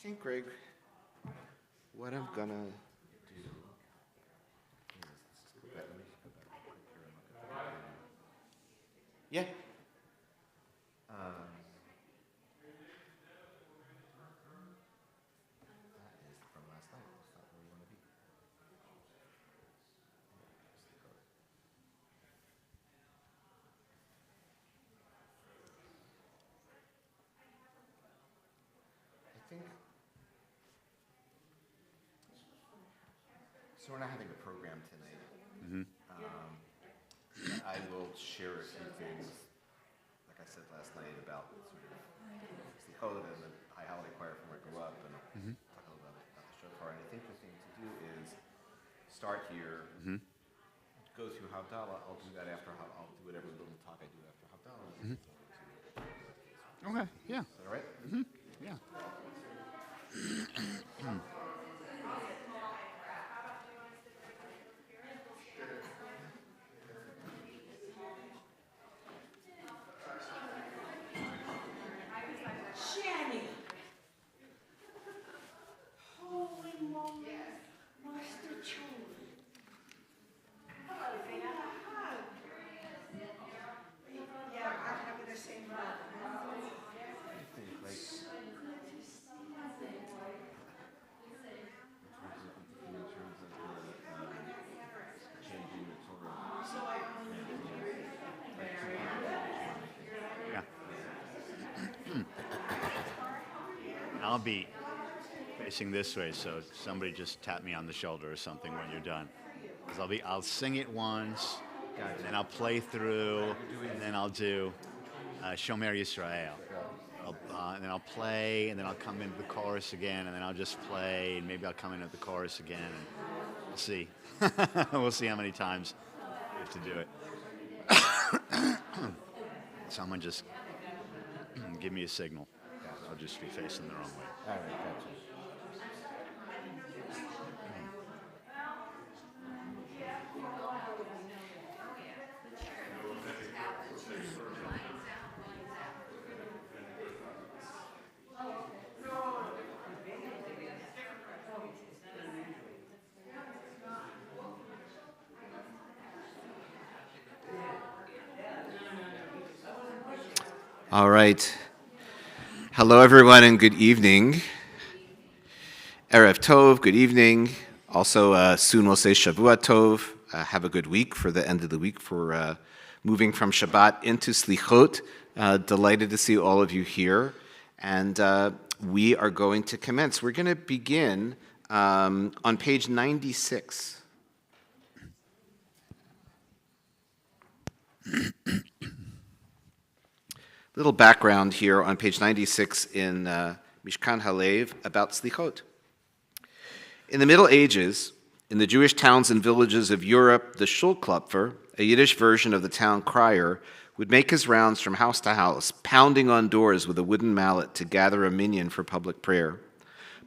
think, Greg, what I'm gonna do. Yeah. That is from last night. It's not where we want to be. I think. So we're not having a program tonight. I will share a few things, like I said last night, about sort of Selichot and the High Holiday Choir from where I grew up, and talk a little bit about the shofar. And I think the thing to do is start here, go through Havdalah. I'll do that after I'll do whatever little talk I do after Havdalah. Okay, yeah. Is that all right? Yeah. I'll be facing this way, so somebody just tap me on the shoulder or something when you're done. Because I'll sing it once, and then I'll play through, and then I'll do Shomer Yisrael. And then I'll play, and then I'll come into the chorus again, and then I'll just play, and maybe I'll come in at the chorus again, and we'll see. We'll see how many times we have to do it. Someone just give me a signal. I'll just be facing the wrong way. All right, gotcha. All right. Hello, everyone, and good evening. Erev Tov, good evening. Also, soon we'll say Shavua Tov. Have a good week for the end of the week for moving from Shabbat into Selichot. Delighted to see all of you here. And we are going to commence. We're going to begin on page 96. Little background here on page 96 in Mishkan Halev about Selichot. In the Middle Ages, in the Jewish towns and villages of Europe, the Schulklopfer, a Yiddish version of the town crier, would make his rounds from house to house, pounding on doors with a wooden mallet to gather a minyan for public prayer.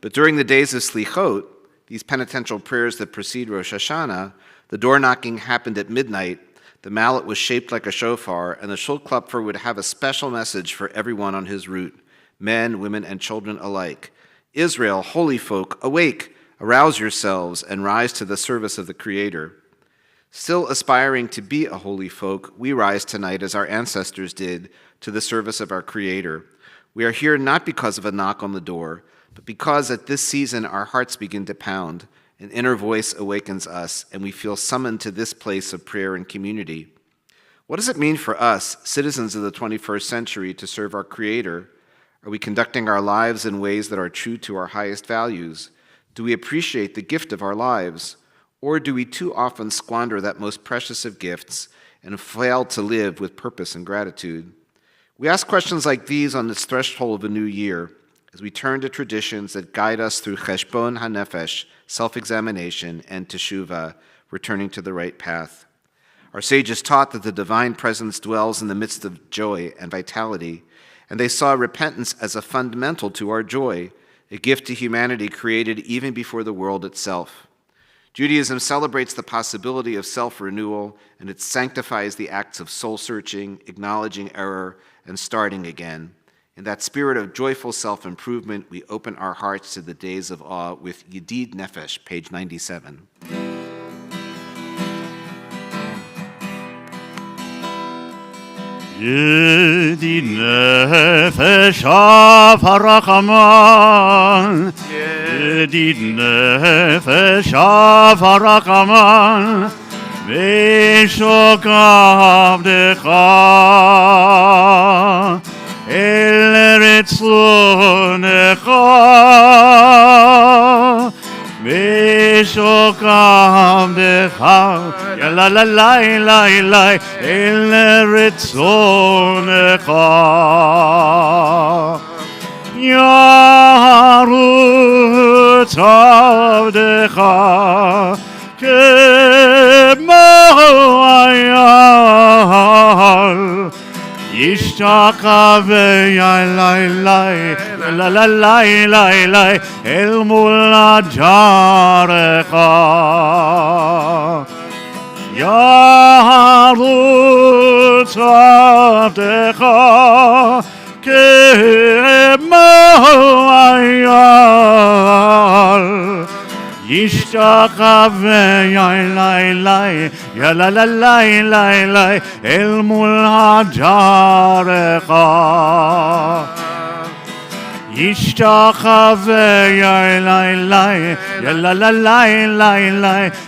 But during the days of Selichot, these penitential prayers that precede Rosh Hashanah, the door knocking happened at midnight. The mallet was shaped like a shofar, and the Schulklopfer would have a special message for everyone on his route, men, women, and children alike. Israel, holy folk, awake, arouse yourselves, and rise to the service of the Creator. Still aspiring to be a holy folk, we rise tonight, as our ancestors did, to the service of our Creator. We are here not because of a knock on the door, but because at this season our hearts begin to pound. An inner voice awakens us, and we feel summoned to this place of prayer and community. What does it mean for us, citizens of the 21st century, to serve our Creator? Are we conducting our lives in ways that are true to our highest values? Do we appreciate the gift of our lives? Or do we too often squander that most precious of gifts and fail to live with purpose and gratitude? We ask questions like these on this threshold of a new year, as we turn to traditions that guide us through cheshbon hanefesh, self-examination, and teshuvah, returning to the right path. Our sages taught that the divine presence dwells in the midst of joy and vitality, and they saw repentance as a fundamental to our joy, a gift to humanity created even before the world itself. Judaism celebrates the possibility of self-renewal, and it sanctifies the acts of soul-searching, acknowledging error, and starting again. In that spirit of joyful self-improvement, we open our hearts to the days of awe with Yedid Nefesh, page 97. Yedid Nefesh av harachaman, Yedid Nefesh av harachaman, Veshok avdecha, El retzonecha, Veshok avdecha, la la la la la, El retzonecha, Yarut avdecha, Kemoayal, Yishtakav yalai la la la la el mulajarecha Yarut avdecha kemoayal Yishtakav yalai ya la la la el mulajarecha Yishtakav yalai ya la la la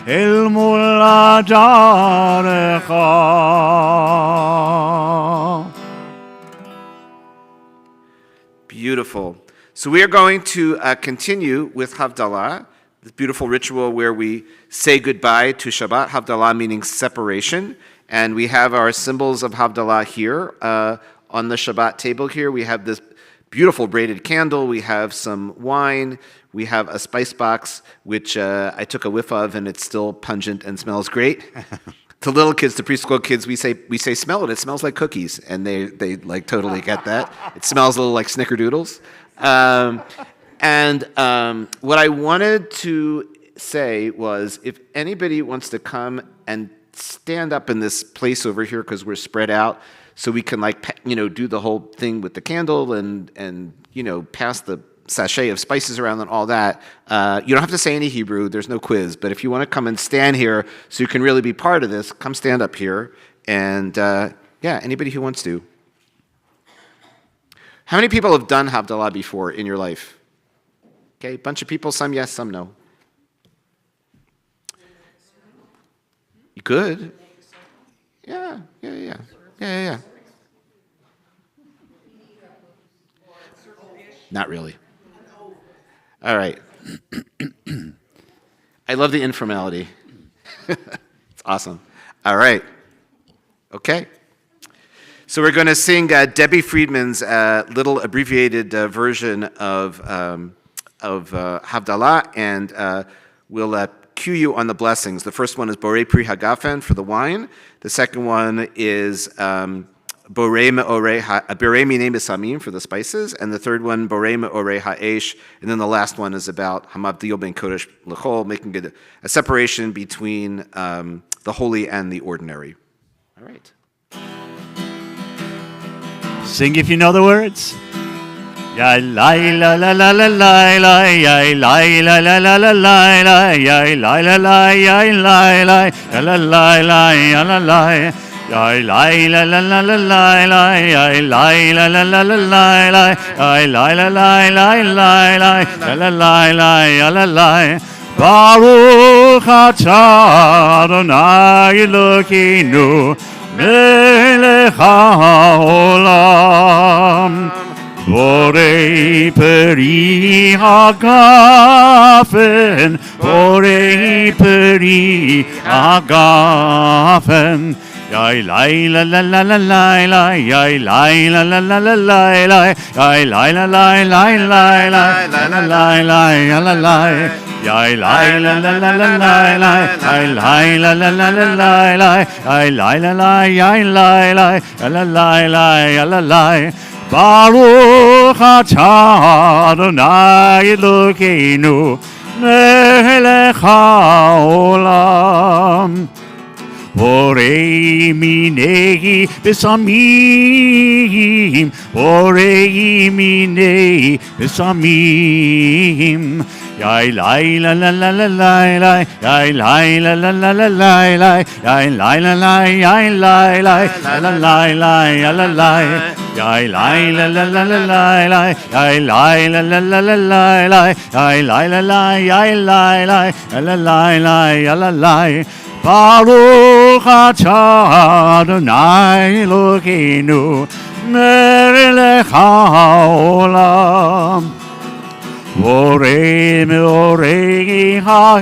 el mulajarecha. Beautiful. So we are going to continue with Havdalah, this beautiful ritual where we say goodbye to Shabbat. Havdalah meaning separation. And we have our symbols of Havdalah here on the Shabbat table here. We have this beautiful braided candle. We have some wine. We have a spice box, which I took a whiff of, and it's still pungent and smells great. To little kids, to preschool kids, we say smell it. It smells like cookies, and they like totally get that. It smells a little like snickerdoodles. And what I wanted to say was, if anybody wants to come and stand up in this place over here, because we're spread out, so we can do the whole thing with the candle and pass the sachet of spices around and all that. You don't have to say any Hebrew. There's no quiz. But if you want to come and stand here so you can really be part of this, come stand up here. And anybody who wants to. How many people have done Havdalah before in your life? Okay, a bunch of people, some yes, some no. Good. Yeah. Not really. All right. I love the informality. It's awesome. All right. Okay. So we're going to sing Debbie Friedman's little abbreviated version of Havdalah, and we'll cue you on the blessings. The first one is Borei Pri Hagafen for the wine. The second one is Borei Minei Besamim for the spices. And the third one, Borei Me'orei Ha'esh. And then the last one is about Hamavdil Ben Kodesh L'chol, making a separation between the holy and the ordinary. All right. Sing if you know the words. Ya la la la la la la la, ya la la la la la la la, ya la la la ya la la, ya la la la ya la la, ya la la la la la la la, ya la la la la la la la, ya la la la la la la, ya la la la ya la la. Baruch atah Adonai Elokeinu melech haolam. Borei peri hagafen, borei peri hagafen. Yai lai la la la la la la, yai lai la la la la la la, yai lai la la la la la, la la la la la la. Yai lai la la la la la la, yai lai la la la la la la, yai lai la la yai lai la, la la la la la. Baruch atah Adonai Elokeinu melech haolam. Borei minei besamim, borei minei besamim. Yai lai la la la la lai lai, yai lai la la la la lai lai, yai lai la lai, yai lai lai, la lai lai, la lai, yai lai la la la la lai lai, yai lai la la la la lai lai, yai lai la lai, yai lai lai, la lai lai, la lai. Baruch atah Adonai Eloheinu melech haolam borei meorei haesh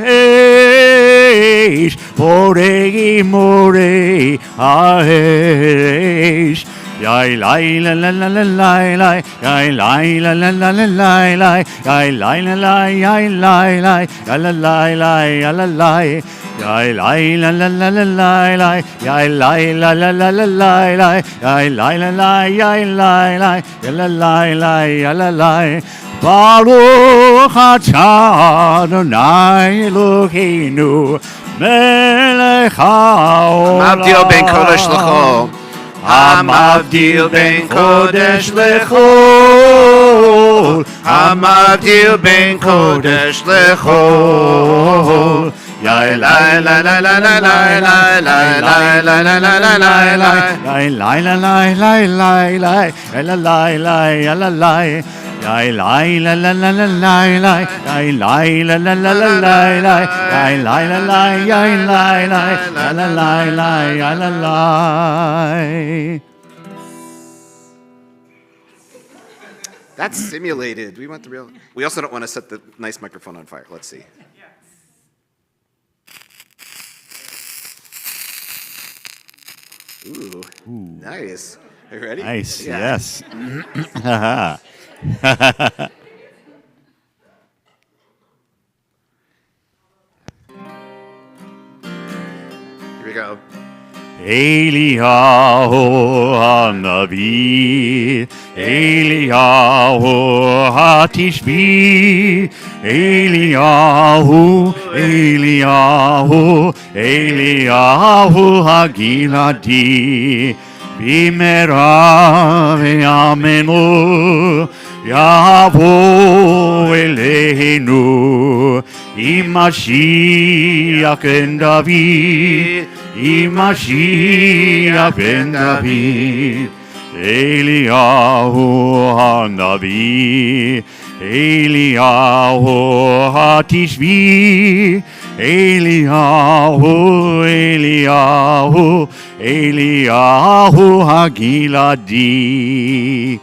borei morei haesh Yai lai la la la la lai lai, yai lai la la la la lai lai, yai lai la lai, yai lai lai, la la lai lai, la lai. Yai lai la la la la lai lai, yai lai la la la la lai lai, yai lai la lai, yai lai lai, la lai lai, la lai. Baruch atah Adonai Eloheinu melech haolam. Mavdil ben kodesh l'chol. Hamavdil ben kodesh lechol. Hamavdil ben kodesh l'chol. Yai lai la la la la la la la la la la la la la la. Yai lai la lai lai lai lai la lai lai la lai. Yai lai la la la la lai lai, yai lai la la la la lai lai, yai lai la lai, yai lai lai, la la lai lai, la lai. That's simulated. We want the real. We also don't want to set the nice microphone on fire. Let's see. Ooh, nice. Are you ready? Nice, Yeah. yes. Here we go. Eliyahu Hanavi, Eliyahu Hatishbi, Eliyahu, Eliyahu, Eliyahu Hagiladi, Bimera ve'amenu, Yavo Eleinu, Imashiach ben David, Imashiach ben David, Eliyahu Hanavi, Eliyahu Hatishbi, Eliyahu, Eliyahu, Eliyahu Hagiladi.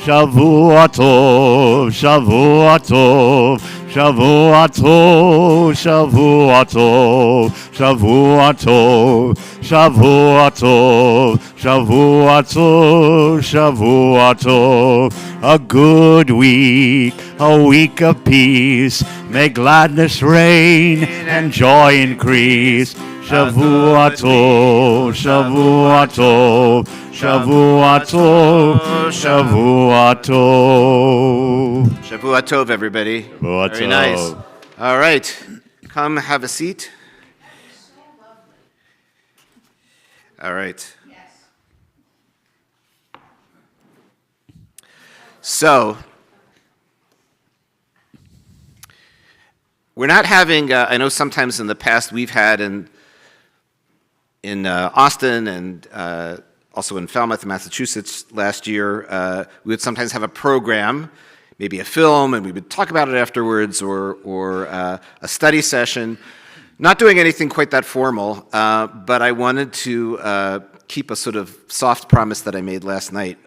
Shavua tov, Shavua tov, Shavua tov, Shavua tov, Shavua tov, Shavua tov, Shavua tov, Shavua tov. A good week, a week of peace. May gladness reign and joy increase. Shavua tov, Shavua tov, Shavua tov, Shavua tov. Shavua Tov, everybody. Shavua Very tov. nice. All right. Come have a seat. All right. So, we're not having, I know sometimes in the past we've had in Austin and also in Falmouth, Massachusetts last year, we would sometimes have a program, maybe a film, and we would talk about it afterwards, or a study session. Not doing anything quite that formal, but I wanted to keep a sort of soft promise that I made last night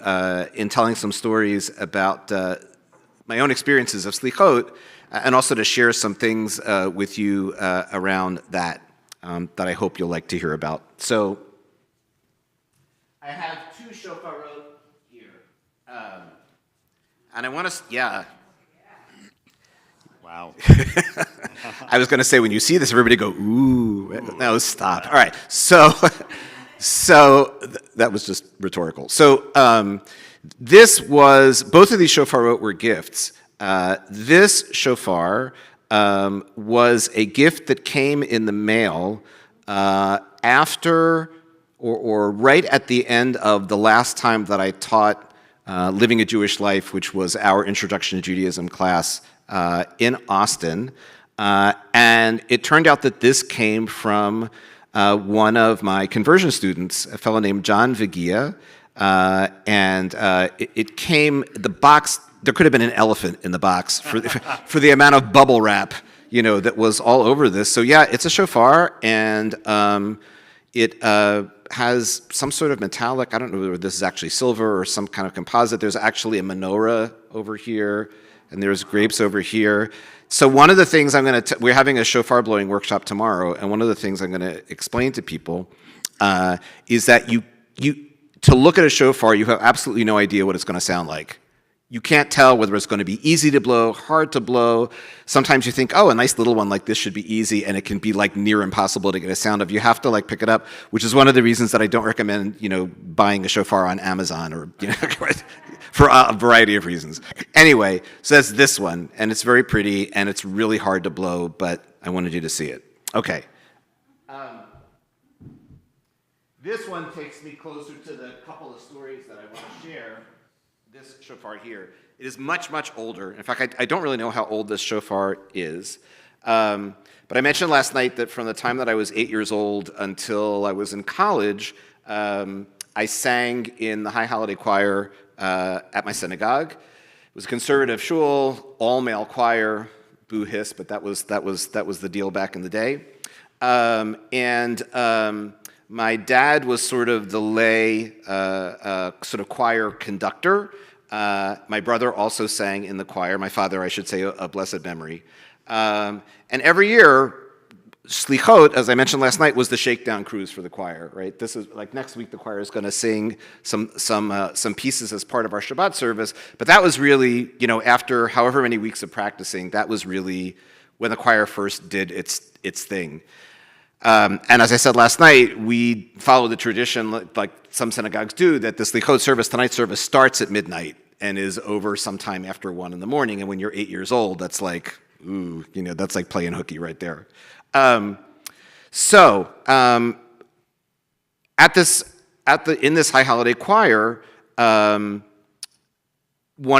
in telling some stories about my own experiences of Selichot, and also to share some things with you around that that I hope you'll like to hear about. So, I have two shofarot here, and I want to, yeah. Wow. I was going to say, when you see this, everybody go, ooh. No, stop. All right. So that was just rhetorical. So this was, both of these shofarot were gifts. This shofar was a gift that came in the mail after or right at the end of the last time that I taught Living a Jewish Life, which was our Introduction to Judaism class in Austin. And it turned out that this came from one of my conversion students, a fellow named John Vigia. It came, the box, there could have been an elephant in the box for the amount of bubble wrap, that was all over this. So yeah, it's a shofar, and it has some sort of metallic, I don't know whether this is actually silver or some kind of composite. There's actually a menorah over here, and there's grapes over here. So one of the things we're having a shofar blowing workshop tomorrow, and one of the things I'm going to explain to people is that to look at a shofar, you have absolutely no idea what it's going to sound like. You can't tell whether it's going to be easy to blow, hard to blow. Sometimes you think, oh, a nice little one like this should be easy, and it can be like near impossible to get a sound of. You have to like pick it up, which is one of the reasons that I don't recommend, buying a shofar on Amazon or, for a variety of reasons. Anyway, so that's this one, and it's very pretty, and it's really hard to blow, but I wanted you to see it. Okay. This one takes me closer to the couple of stories that I want to share. This shofar here. It is much, much older. In fact, I don't really know how old this shofar is. But I mentioned last night that from the time that I was 8 years old until I was in college, I sang in the High Holiday Choir at my synagogue. It was a conservative shul, all-male choir, boo hiss, but that was the deal back in the day. My dad was sort of the lay sort of choir conductor. My brother also sang in the choir. My father, I should say, a blessed memory. And every year, Selichot, as I mentioned last night, was the shakedown cruise for the choir. Right? This is like next week. The choir is going to sing some pieces as part of our Shabbat service. But that was really, after however many weeks of practicing, that was really when the choir first did its thing. And as I said last night, we follow the tradition, like some synagogues do, that the Selichot service, tonight's service, starts at midnight and is over sometime after 1 in the morning. And when you're 8 years old, that's like, ooh, that's like playing hooky right there. In this High Holiday Choir, one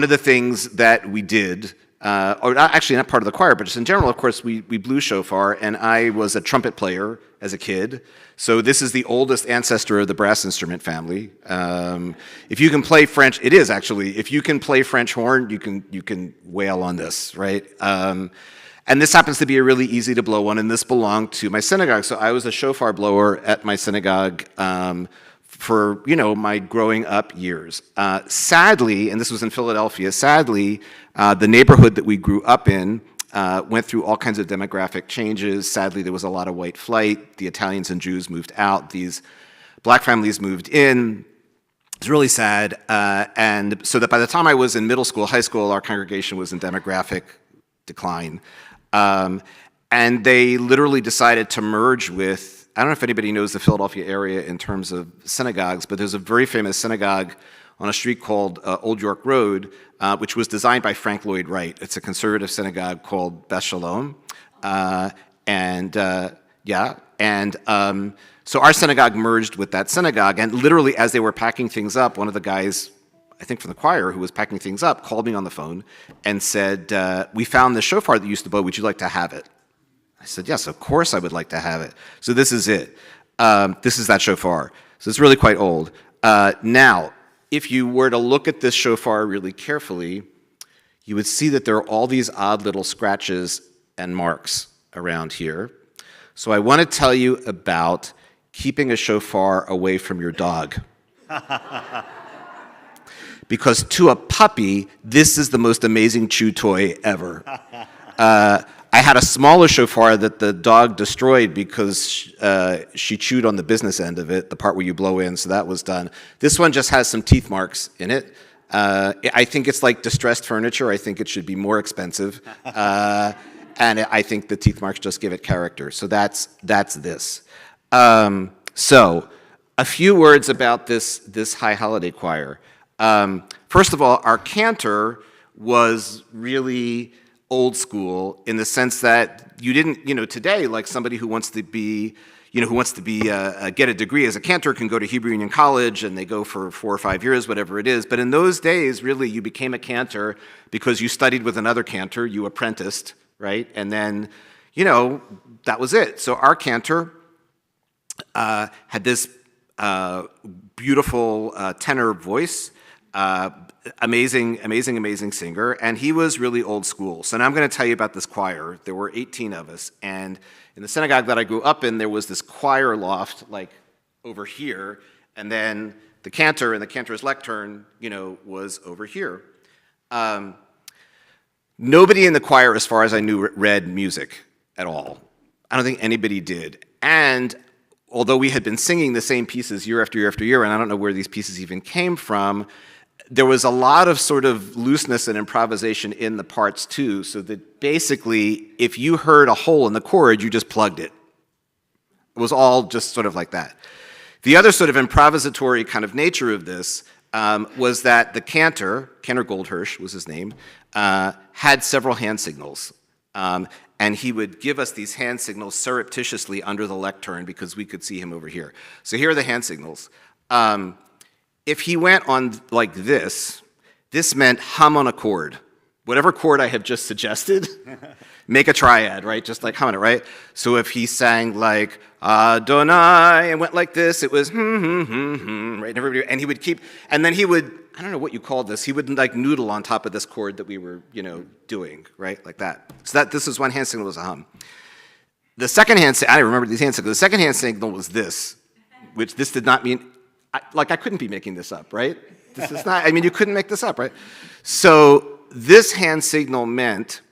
of the things that we did, not part of the choir, but just in general, of course, we blew shofar, and I was a trumpet player as a kid. So this is the oldest ancestor of the brass instrument family. If you can play French, it is actually. If you can play French horn, you can wail on this, right? And this happens to be a really easy to blow one, and this belonged to my synagogue. So I was a shofar blower at my synagogue for my growing up years. Sadly, and this was in Philadelphia, the neighborhood that we grew up in went through all kinds of demographic changes. Sadly, there was a lot of white flight. The Italians and Jews moved out. These black families moved in. It's really sad. And so that by the time I was in middle school, high school, our congregation was in demographic decline. And they literally decided to merge with, I don't know if anybody knows the Philadelphia area in terms of synagogues, but there's a very famous synagogue on a street called Old York Road, which was designed by Frank Lloyd Wright. It's a conservative synagogue called Beth Shalom. So our synagogue merged with that synagogue, and literally as they were packing things up, one of the guys, I think from the choir, who was packing things up, called me on the phone and said, we found the shofar that you used to blow, would you like to have it? I said, yes, of course I would like to have it. So this is it. This is that shofar. So it's really quite old. Now, if you were to look at this shofar really carefully, you would see that there are all these odd little scratches and marks around here. So I want to tell you about keeping a shofar away from your dog. Because to a puppy, this is the most amazing chew toy ever. I had a smaller shofar that the dog destroyed because she chewed on the business end of it, the part where you blow in, so that was done. This one just has some teeth marks in it. I think it's like distressed furniture. I think it should be more expensive. And I think the teeth marks just give it character. So that's this. So a few words about this High Holiday Choir. First of all, our cantor was really old school in the sense that you didn't, today, like somebody who wants to be, who wants to be get a degree as a cantor can go to Hebrew Union College, and they go for 4 or 5 years, whatever it is. But in those days, really, you became a cantor because you studied with another cantor, you apprenticed, right? And then, that was it. So our cantor had this beautiful tenor voice, amazing singer, and he was really old school. So now I'm going to tell you about this choir. There were 18 of us, and in the synagogue that I grew up in, there was this choir loft, like over here, and then the cantor and the cantor's lectern, was over here. Nobody in the choir, as far as I knew, read music at all. I don't think anybody did. And although we had been singing the same pieces year after year after year, and I don't know where these pieces even came from, there was a lot of sort of looseness and improvisation in the parts too, so that basically, if you heard a hole in the chord, you just plugged it. It was all just sort of like that. The other sort of improvisatory kind of nature of this was that the cantor Goldhirsch was his name, had several hand signals. And he would give us these hand signals surreptitiously under the lectern because we could see him over here. So here are the hand signals. If he went on like this meant hum on a chord. Whatever chord I have just suggested, make a triad, right? Just like hum on it, right? So if he sang like Adonai and went like this, it was right? And everybody, and he would keep, and then he would, I don't know what you call this, he would like noodle on top of this chord that we were, doing, right? Like that. So this is one hand signal, was a hum. The second hand signal, I remember these hand signals. The second hand signal was this, which this did not mean, I couldn't be making this up, right? This is not, you couldn't make this up, right? So this hand signal meant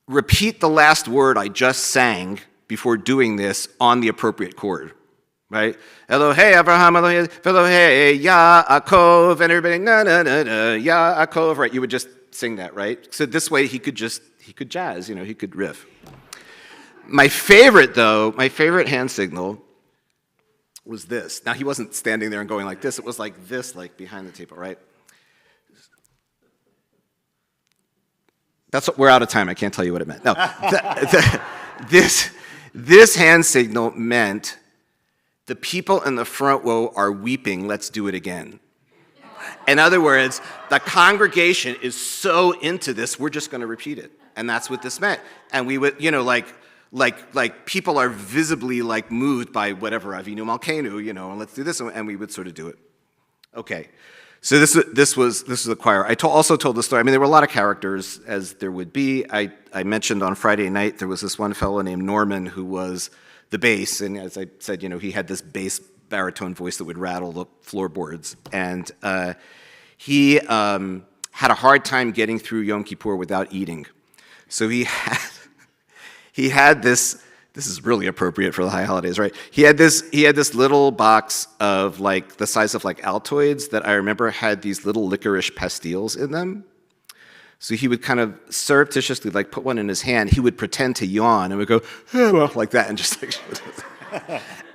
repeat the last word I just sang before doing this on the appropriate chord, right? Elohei Abraham, Elohei Yaakov, and everybody, na na na na, Yaakov, right? You would just sing that, right? So this way he could jazz, he could riff. My favorite hand signal was this. Now, he wasn't standing there and going like this. It was like this, like behind the table, right? We're out of time. I can't tell you what it meant. No, this hand signal meant the people in the front row are weeping, let's do it again. In other words, the congregation is so into this, we're just going to repeat it. And that's what this meant. And we would, like people are visibly like moved by whatever Avinu Malkeinu, and let's do this, and we would sort of do it. Okay, so this was the choir. I also told the story. There were a lot of characters, as there would be. I mentioned on Friday night there was this one fellow named Norman who was the bass, and as I said, he had this bass baritone voice that would rattle the floorboards, and he had a hard time getting through Yom Kippur without eating. So he had this is really appropriate for the high holidays, right? He had this little box of like the size of like Altoids that I remember had these little licorice pastilles in them. So he would kind of surreptitiously like put one in his hand. He would pretend to yawn and would go, oh, well, like that, and just like,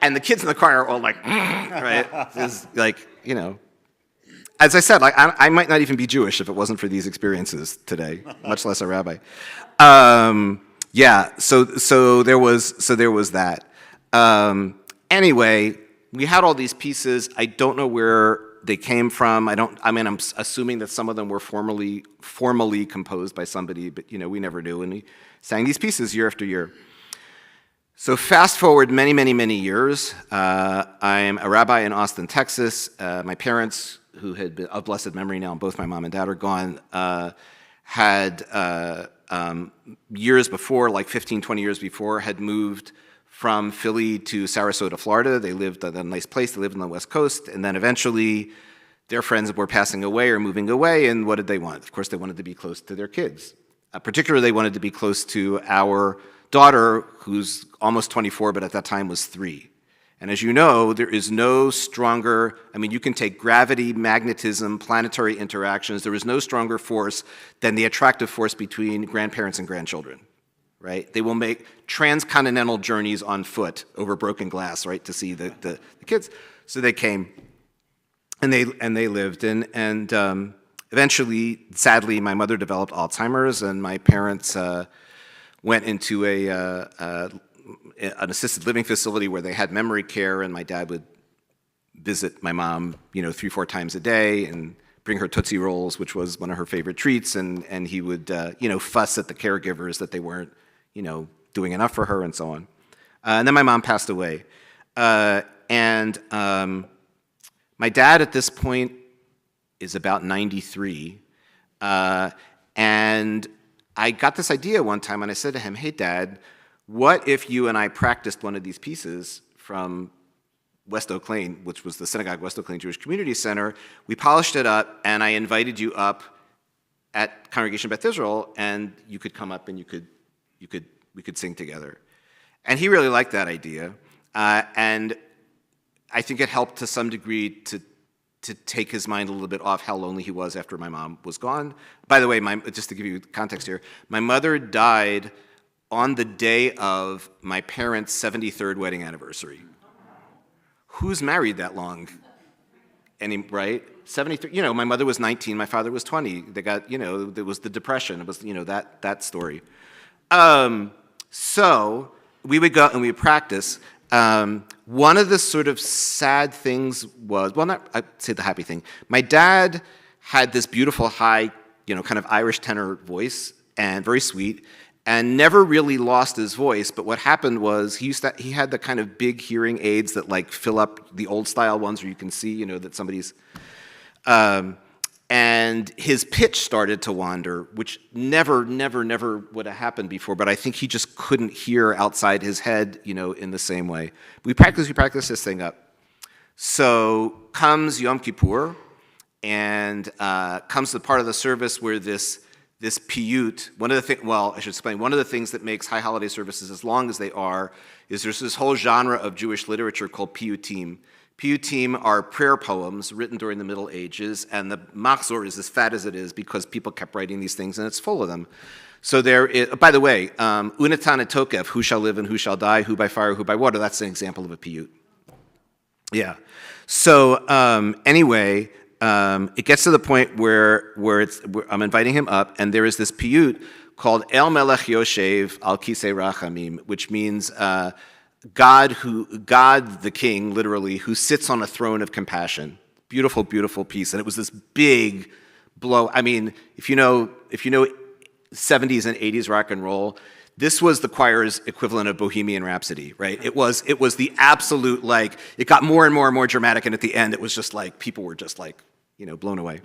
and the kids in the choir are all like, right? It's like, as I said, like I might not even be Jewish if it wasn't for these experiences today, much less a rabbi. Yeah, so there was that. Anyway, we had all these pieces. I don't know where they came from. I'm assuming that some of them were formally composed by somebody, but we never knew. And we sang these pieces year after year. So fast forward many, many, many years. I'm a rabbi in Austin, Texas. My parents, who had been of blessed memory now, both my mom and dad are gone, had years before, like 15, 20 years before, had moved from Philly to Sarasota, Florida. They lived at a nice place. They lived on the West Coast. And then eventually their friends were passing away or moving away. And what did they want? Of course, they wanted to be close to their kids. Particularly, they wanted to be close to our daughter, who's almost 24, but at that time was 3. And as you know, there is no stronger, you can take gravity, magnetism, planetary interactions. There is no stronger force than the attractive force between grandparents and grandchildren, right? They will make transcontinental journeys on foot over broken glass, right, to see the kids. So they came, and they lived. And eventually, sadly, my mother developed Alzheimer's, and my parents went into an assisted living facility where they had memory care, and my dad would visit my mom, 3-4 times a day and bring her Tootsie Rolls, which was one of her favorite treats, and he would, fuss at the caregivers that they weren't, doing enough for her and so on. And then my mom passed away. And my dad at this point is about 93. And I got this idea one time, and I said to him, "Hey, Dad, what if you and I practiced one of these pieces from West Oak Lane, which was the Synagogue West Oak Lane Jewish Community Center? We polished it up, and I invited you up at Congregation Beth Israel, and you could come up and we could sing together." And he really liked that idea, and I think it helped to some degree to take his mind a little bit off how lonely he was after my mom was gone. By the way, just to give you context here, my mother died on the day of my parents' 73rd wedding anniversary. Who's married that long? Right? 73, my mother was 19, my father was 20. They got, there was the Depression. It was, that story. So we would go and we would practice. One of the sort of sad things was, I'd say the happy thing. My dad had this beautiful high, kind of Irish tenor voice, and very sweet, and never really lost his voice. But what happened was he had the kind of big hearing aids that like fill up the old style ones where you can see, that somebody's, and his pitch started to wander, which never would have happened before, but I think he just couldn't hear outside his head, in the same way. We practiced this thing up. So comes Yom Kippur, and comes the part of the service where this piyut, one of the things that makes high holiday services as long as they are, is there's this whole genre of Jewish literature called piyutim. Piyutim are prayer poems written during the Middle Ages, and the machzor is as fat as it is because people kept writing these things, and it's full of them. So by the way, Unatan and Tokef, who shall live and who shall die, who by fire, who by water, that's an example of a piyut. Yeah. So anyway, it gets to the point where I'm inviting him up, and there is this piyut called El Melech Yoshev Al Kisei Rachamim, which means God the King, literally, who sits on a throne of compassion. Beautiful, beautiful piece. And it was this big blow. I mean, if you know 70s and 80s rock and roll, this was the choir's equivalent of Bohemian Rhapsody, right? It was the absolute, like, it got more and more and more dramatic, and at the end it was just like, people were just like, blown away.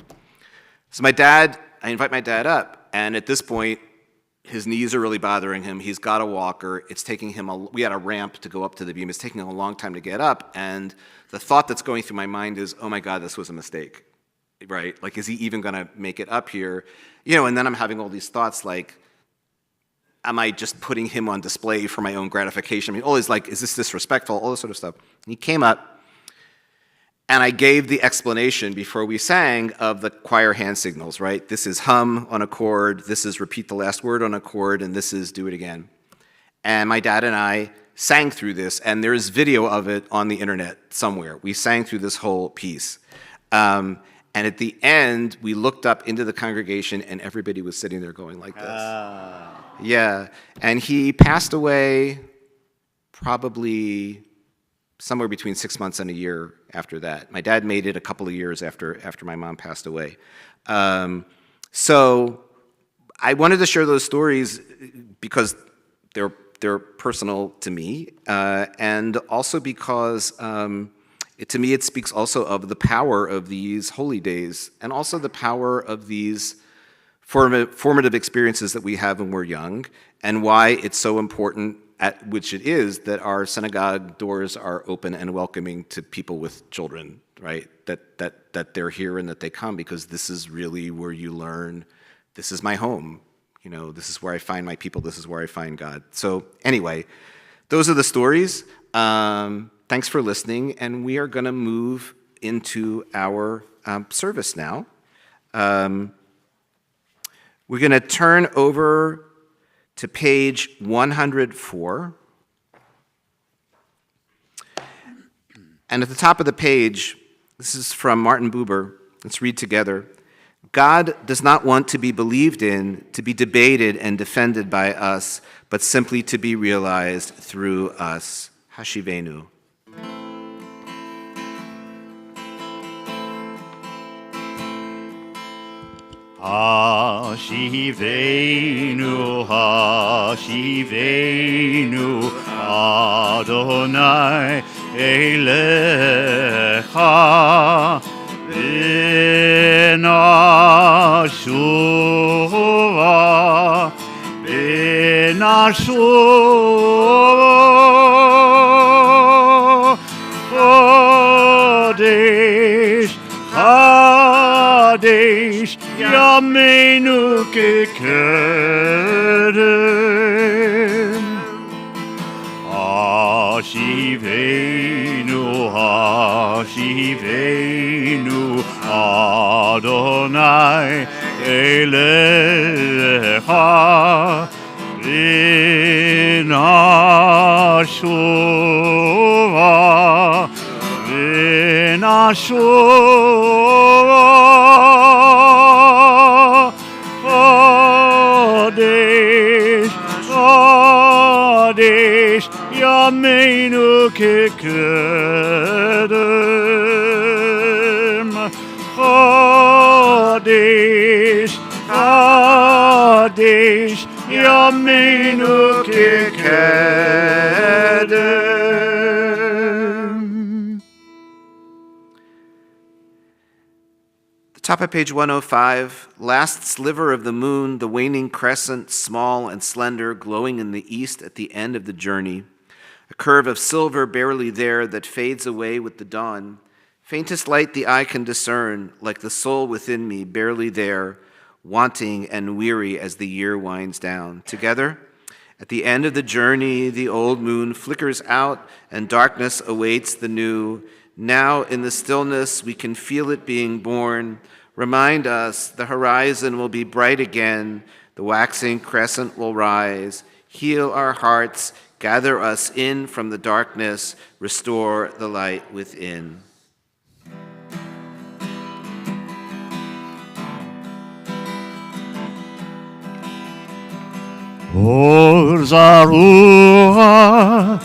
So I invite my dad up, and at this point, his knees are really bothering him. He's got a walker. It's taking him we had a ramp to go up to the beam. It's taking him a long time to get up. And the thought that's going through my mind is, oh my God, this was a mistake, right? Like, is he even going to make it up here? And then I'm having all these thoughts like, am I just putting him on display for my own gratification? I mean, always like, is this disrespectful? All this sort of stuff. And he came up, and I gave the explanation before we sang of the choir hand signals, right? This is hum on a chord, this is repeat the last word on a chord, and this is do it again. And my dad and I sang through this, and there's video of it on the internet somewhere. We sang through this whole piece. And at the end, we looked up into the congregation, and everybody was sitting there going like this. Yeah. And he passed away probably somewhere between 6 months and a year after that. My dad made it a couple of years after my mom passed away. So I wanted to share those stories because they're personal to me, and also because to me it speaks also of the power of these holy days, and also the power of these formative experiences that we have when we're young, and why it's so important, which it is, that our synagogue doors are open and welcoming to people with children, right? That they're here and that they come, because this is really where you learn, this is my home, this is where I find my people, this is where I find God. So anyway, those are the stories. Thanks for listening, and we are going to move into our service now. We're going to turn over to page 104. And at the top of the page, this is from Martin Buber. Let's read together. God does not want to be believed in, to be debated and defended by us, but simply to be realized through us. Hashivenu. Hashivenu, Hashivenu, Adonai Elecha, Benashuva, Benashuva, Chodesh, Chodesh, Yameinu kekedem. Hashivenu, Hashivenu, Adonai Elecha, Benashuva, Benashuva, Chodesh, Chodesh, Yameinu kekedem. Chodesh, Chodesh, Yameinu kekedem. The top of page 105, last sliver of the moon, the waning crescent, small and slender, glowing in the east at the end of the journey. A curve of silver barely there that fades away with the dawn. Faintest light the eye can discern, like the soul within me, barely there, wanting and weary as the year winds down. Together, at the end of the journey, the old moon flickers out and darkness awaits the new. Now in the stillness, we can feel it being born. Remind us the horizon will be bright again. The waxing crescent will rise. Heal our hearts, gather us in from the darkness, restore the light within. Or Zarua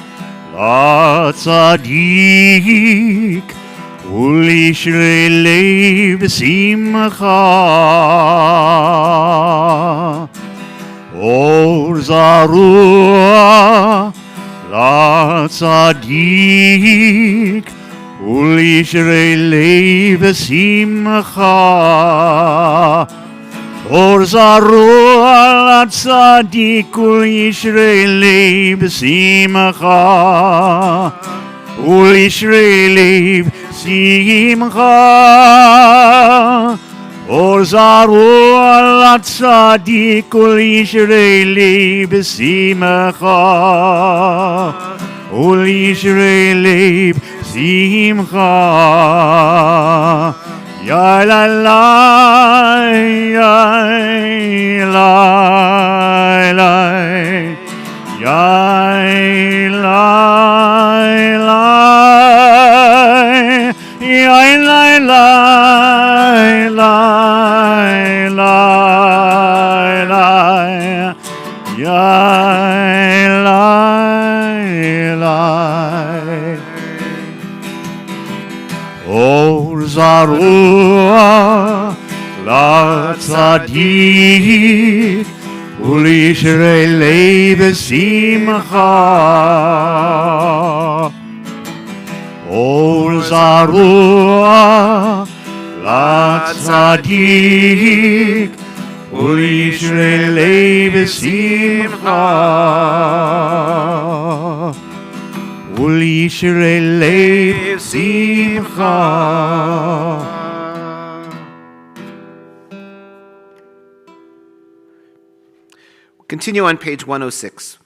La Tzadik Ulishre Lev Simcha Or Zarua La Tzadik Ulishre Lev Simcha Or Zarua Tzadik Ulishre Lev Simcha Ulishre Lev Simcha Or Zarua Tzadik Ulishre Lev Simcha Ulishre Lev Simcha Ya la la, ya la la, ya la la, ya la la la la la, ya la la. Or Zarua La Tzadik Ulishre Lev Simcha Or Zarua La Tzadik Ulishre Lev Simcha Ulishre Lev Simcha. Continue on page 106.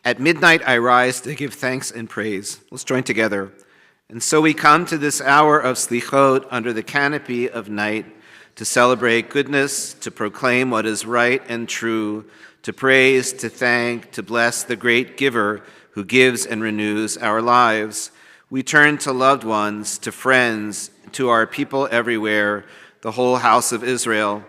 At midnight I rise to give thanks and praise. Let's join together. And so we come to this hour of Selichot under the canopy of night to celebrate goodness, to proclaim what is right and true, to praise, to thank, to bless the great giver who gives and renews our lives. We turn to loved ones, to friends, to our people everywhere, the whole house of Israel,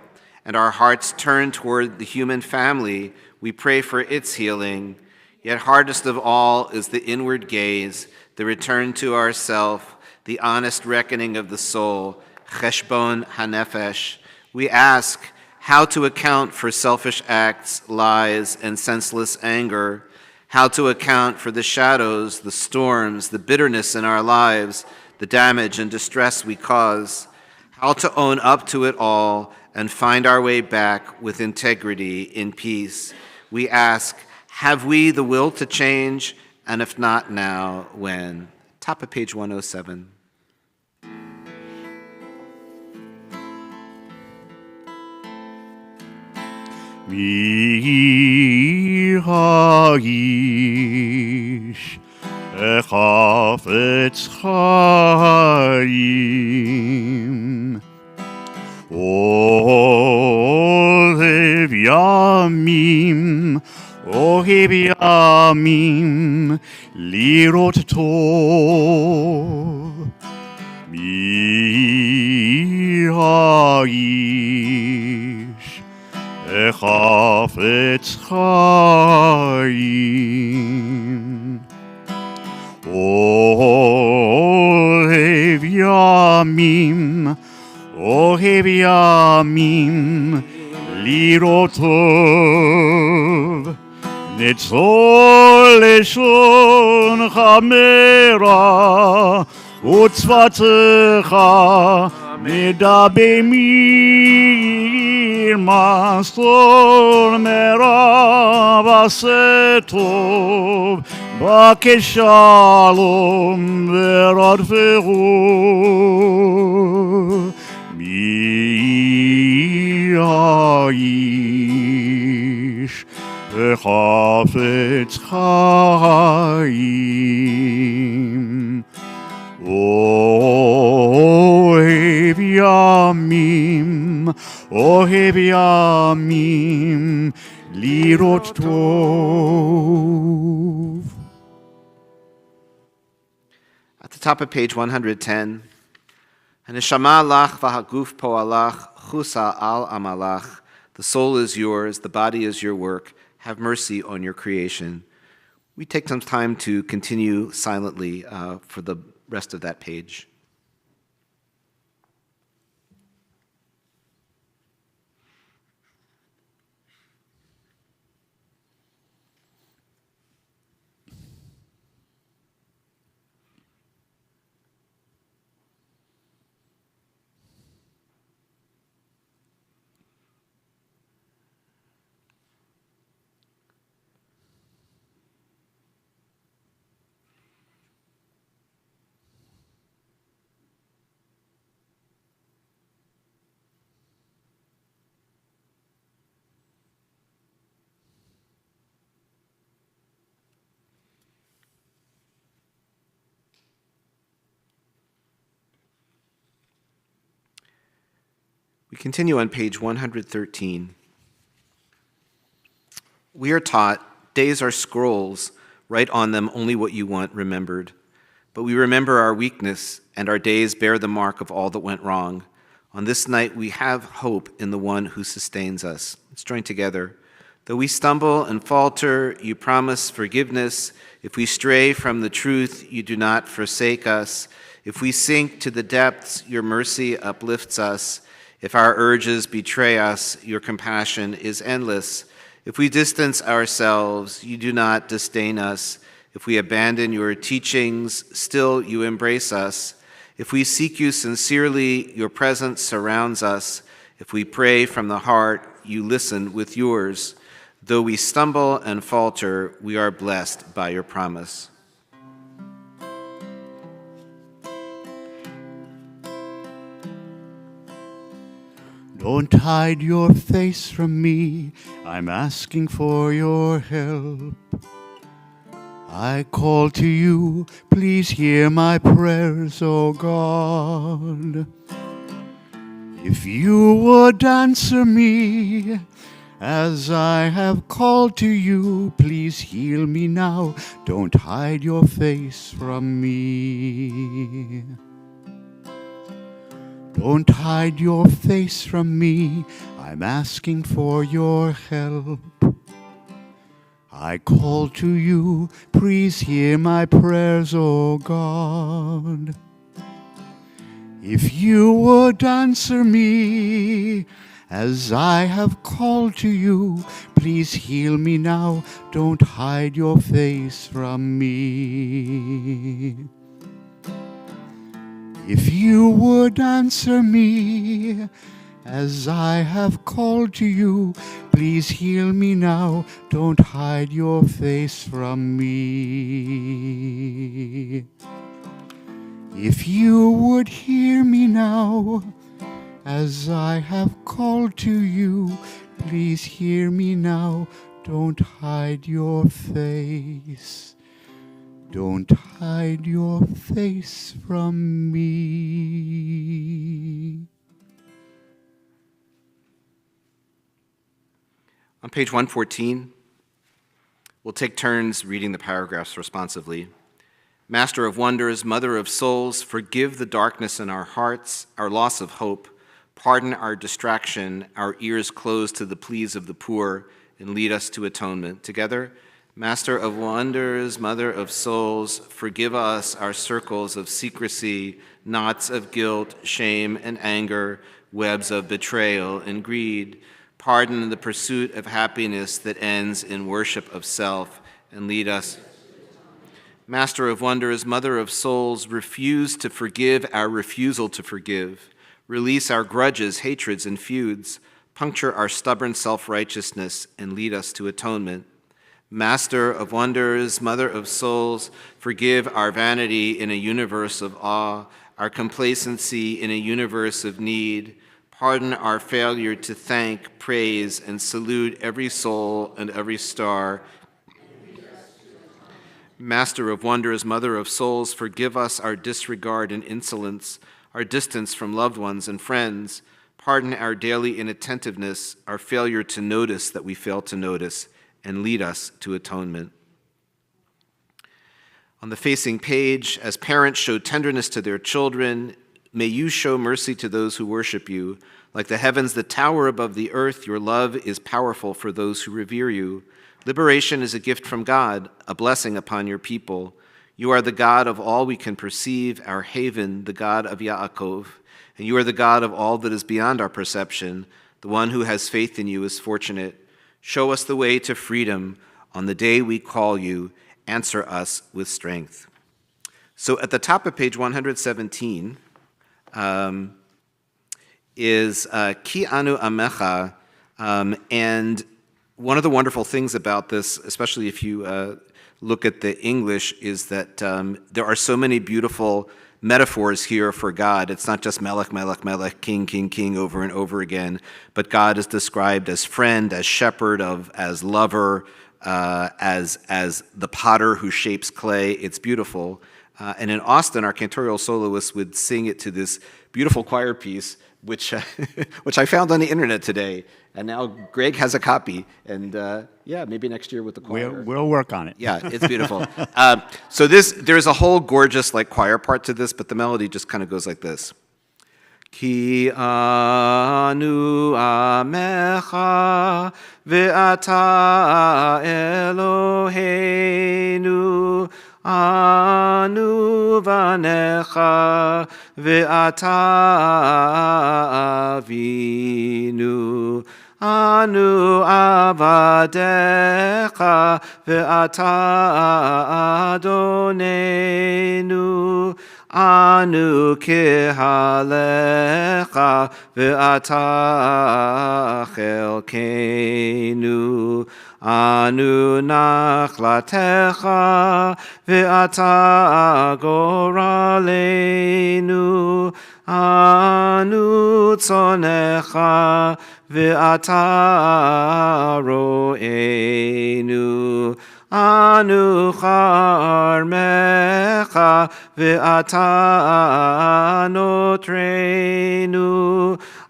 and our hearts turn toward the human family, we pray for its healing. Yet hardest of all is the inward gaze, the return to ourself, the honest reckoning of the soul, cheshbon hanefesh. We ask how to account for selfish acts, lies, and senseless anger, how to account for the shadows, the storms, the bitterness in our lives, the damage and distress we cause, how to own up to it all and find our way back with integrity in peace. We ask, have we the will to change? And if not now, when? Top of page 107. Mi ha'ish echafetz chaim ohev yamim lirot tov mi ha'ish echafetz chaim ohev yamim lirot tov nitzol leshon chamera utzvatzecha medabemir mastor merav asetov bakeshalom veradveru mi ha'ish echafetz chaim ohev yamim lirot tov. At the top of page 110, Haneshama lach v'haguf po'alach chusa al amalach. The soul is yours, the body is your work. Have mercy on your creation. We take some time to continue silently for the rest of that page. We continue on page 113. We are taught, days are scrolls, write on them only what you want remembered. But we remember our weakness, and our days bear the mark of all that went wrong. On this night we have hope in the one who sustains us. Let's join together. Though we stumble and falter, you promise forgiveness. If we stray from the truth, you do not forsake us. If we sink to the depths, your mercy uplifts us. If our urges betray us, your compassion is endless. If we distance ourselves, you do not disdain us. If we abandon your teachings, still you embrace us. If we seek you sincerely, your presence surrounds us. If we pray from the heart, you listen with yours. Though we stumble and falter, we are blessed by your promise. Don't hide your face from me, I'm asking for your help. I call to you, please hear my prayers, O God. If you would answer me, as I have called to you, please heal me now, don't hide your face from me. Don't hide your face from me. I'm asking for your help. I call to you, please hear my prayers, O God. If you would answer me as I have called to you, please heal me now. Don't hide your face from me. If you would answer me as I have called to you, please heal me now. Don't hide your face from me. If you would hear me now as I have called to you, please hear me now. Don't hide your face. Don't hide your face from me. On page 114, we'll take turns reading the paragraphs responsively. Master of wonders, mother of souls, forgive the darkness in our hearts, our loss of hope, pardon our distraction, our ears closed to the pleas of the poor, and lead us to atonement. Together, Master of wonders, mother of souls, forgive us our circles of secrecy, knots of guilt, shame, and anger, webs of betrayal and greed. Pardon the pursuit of happiness that ends in worship of self, and lead us. Master of wonders, mother of souls, refuse to forgive our refusal to forgive. Release our grudges, hatreds, and feuds. Puncture our stubborn self-righteousness and lead us to atonement. Master of wonders, mother of souls, forgive our vanity in a universe of awe, our complacency in a universe of need. Pardon our failure to thank, praise, and salute every soul and every star. Master of wonders, mother of souls, forgive us our disregard and insolence, our distance from loved ones and friends. Pardon our daily inattentiveness, our failure to notice that we fail to notice, and lead us to atonement. On the facing page, as parents show tenderness to their children, may you show mercy to those who worship you. Like the heavens that tower above the earth, your love is powerful for those who revere you. Liberation is a gift from God, a blessing upon your people. You are the God of all we can perceive, our haven, the God of Yaakov. And you are the God of all that is beyond our perception. The one who has faith in you is fortunate. Show us the way to freedom. On the day we call you, answer us with strength. So at the top of page 117 is Ki Anu Amecha, and one of the wonderful things about this, especially if you look at the English, is that there are so many beautiful metaphors here for God. It's not just Melech, Melech, Melech, King, King, King over and over again, but God is described as friend, as shepherd, as lover, as the potter who shapes clay. It's beautiful. And in Austin, our cantorial soloists would sing it to this beautiful choir piece, which I found on the internet today. And now Greg has a copy. And yeah, maybe next year with the choir. We'll work on it. Yeah, it's beautiful. So there's a whole gorgeous choir part to this, but the melody just kind of goes like this. Ki anu amecha ve'ata Eloheinu anu vanecha ve'ata avinu anu avadecha ve'ata adonenu anu kehalecha ve'ata chelkenu anu nachlatecha ve'ata goralenu anu tzonecha ve'ata ro'enu anu charmecha ve'ata notrenu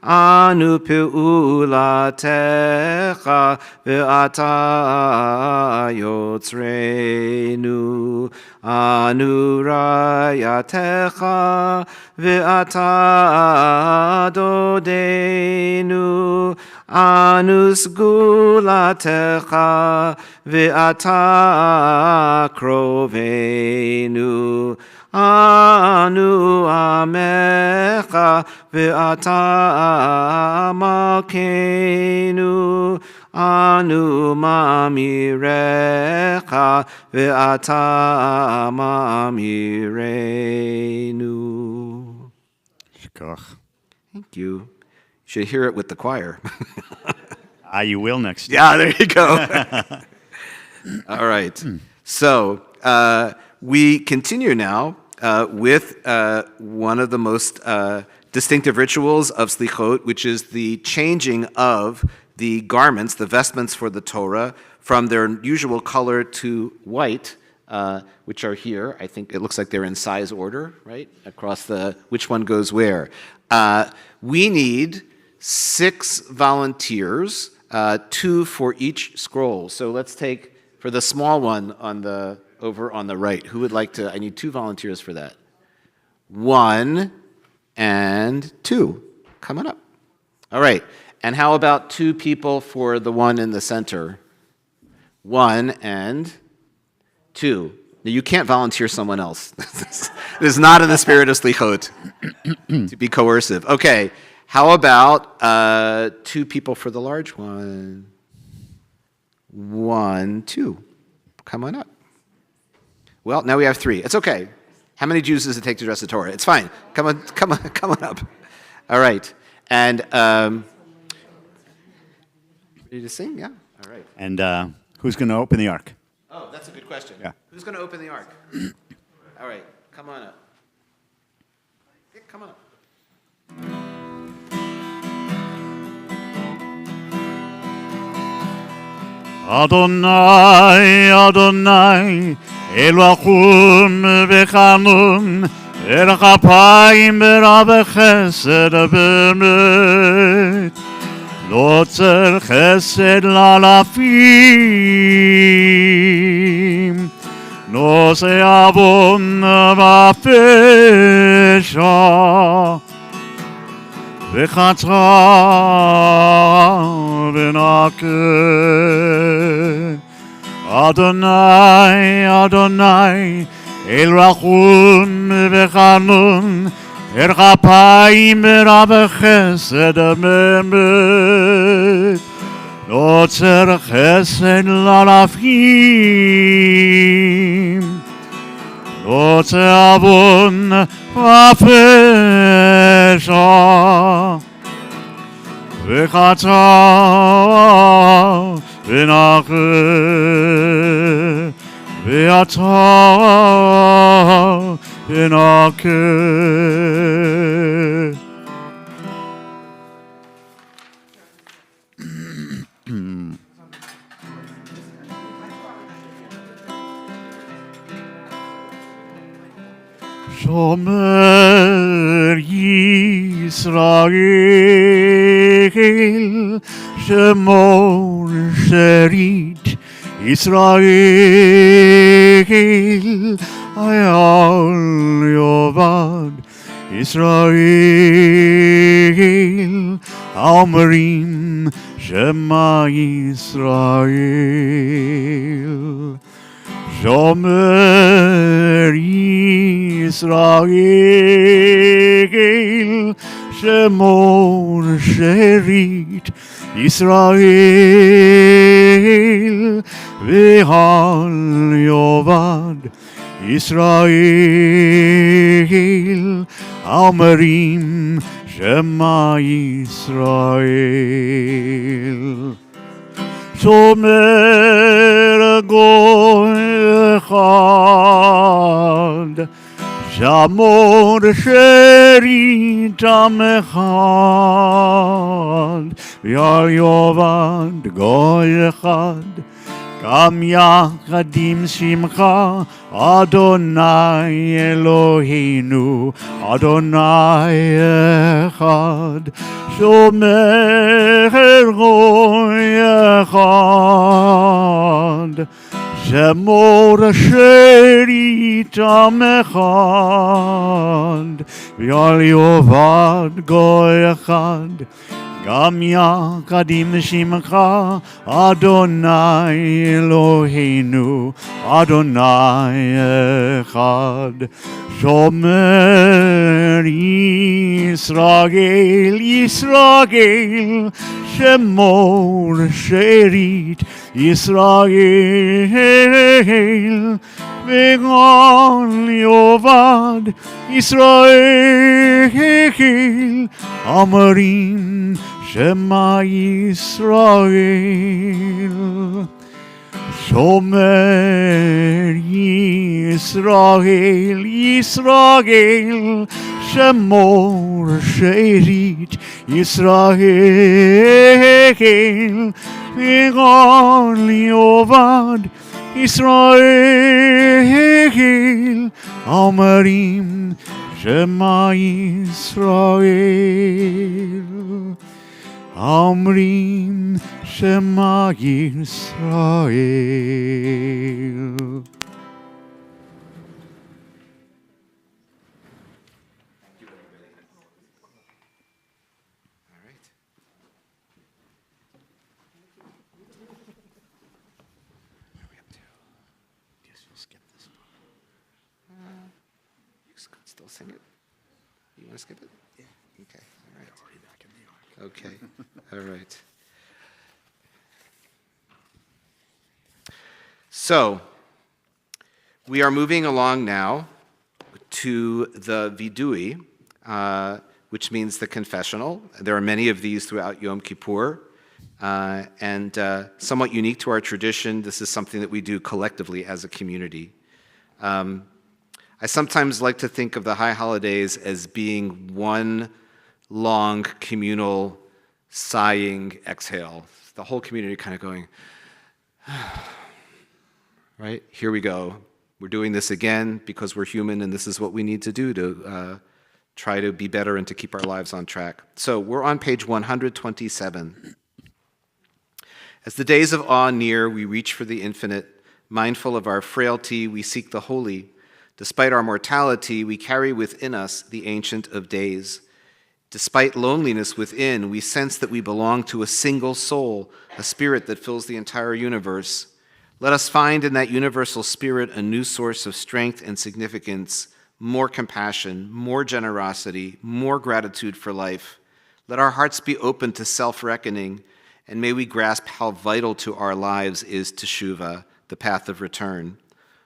anu anu pe'ulatecha ve'ata yotzreinu. Anu rayatecha ve'ata dodenu. Anu sgulatecha ve'ata krovenu. Anu amecha ve'ata malkeinu. Anu mamirecha ve'ata mamirenu. Shkoch. Thank you. You should hear it with the choir. You will next time. Yeah, there you go. All right. So we continue now with one of the most distinctive rituals of Selichot, which is the changing of the garments, the vestments for the Torah, from their usual color to white, which are here. I think it looks like they're in size order, right? Across which one goes where. We need 6 volunteers, 2 for each scroll. So let's take, for the small one over on the right, who would like to, I need 2 volunteers for that. 1 and 2. Come on up. All right. And how about 2 people for the one in the center? 1 and 2. Now, you can't volunteer someone else. This is not in the spirit of Selichot to be coercive. Okay. How about 2 people for the large one? 1, 2. Come on up. Well, now we have 3. It's okay. How many Jews does it take to dress the Torah? It's fine. Come on up. All right. And ready to sing? Yeah. All right. And who's going to open the ark? Oh, that's a good question. Yeah. Who's going to open the ark? All right. Come on up. Yeah, come on up. Adonai, Adonai, Elohim v'chanun, v'chapayim v'rav chesed v'emet, lo tzer chesed lalafim, nose avon v'apesha, v'chatra v'nakeh. Adonai, Adonai, El Rachum v'chanun, El Chapayim v'rav chesed v'emet, lo tzer chesed lalafim, lo tzer avon v'apesha, v'chata v'nakeh, v'ata v'nakeh. Shomer Yisrael, Shemor Sherit Yisrael, Ayal Yovad Yisrael, Omrim Shema Yisrael. Shomer Yisrael, Shemor Sherit Yisrael, V'hal Yovad Yisrael, Omrim Shema Yisrael. Shomer Goy Echad, Shamor Sherit Am Echad, V'hal Yovad Goy Echad, גם יחד עם שמך, אדוני אלוהינו, אדוני אחד, שומר רוי אחד, שמור אשר איתם אחד, ועל יאבד גוי אחד, גם יחד עם שמך, אדוני אלוהינו, אדוני אחד, שומר ישראל, ישראל, שמור שארית ישראל, וכל יאבד ישראל, אומרים שמע ישראל. שומר ישראל, ישראל, שמור שארית ישראל, וכל יאבד ישראל, אומרים שמע ישראל. אומרים שמע ישראל. Still sing it? You want to skip it? Yeah. Okay. All right. Okay. All right. So, we are moving along now to the vidui, which means the confessional. There are many of these throughout Yom Kippur, and somewhat unique to our tradition. This is something that we do collectively as a community. I sometimes like to think of the high holidays as being one long communal sighing exhale. The whole community kind of going, right? Here we go. We're doing this again because we're human and this is what we need to do to try to be better and to keep our lives on track. So we're on page 127. As the days of awe near, we reach for the infinite. Mindful of our frailty, we seek the holy. Despite our mortality, we carry within us the Ancient of Days. Despite loneliness within, we sense that we belong to a single soul, a spirit that fills the entire universe. Let us find in that universal spirit a new source of strength and significance, more compassion, more generosity, more gratitude for life. Let our hearts be open to self-reckoning, and may we grasp how vital to our lives is teshuvah, the path of return.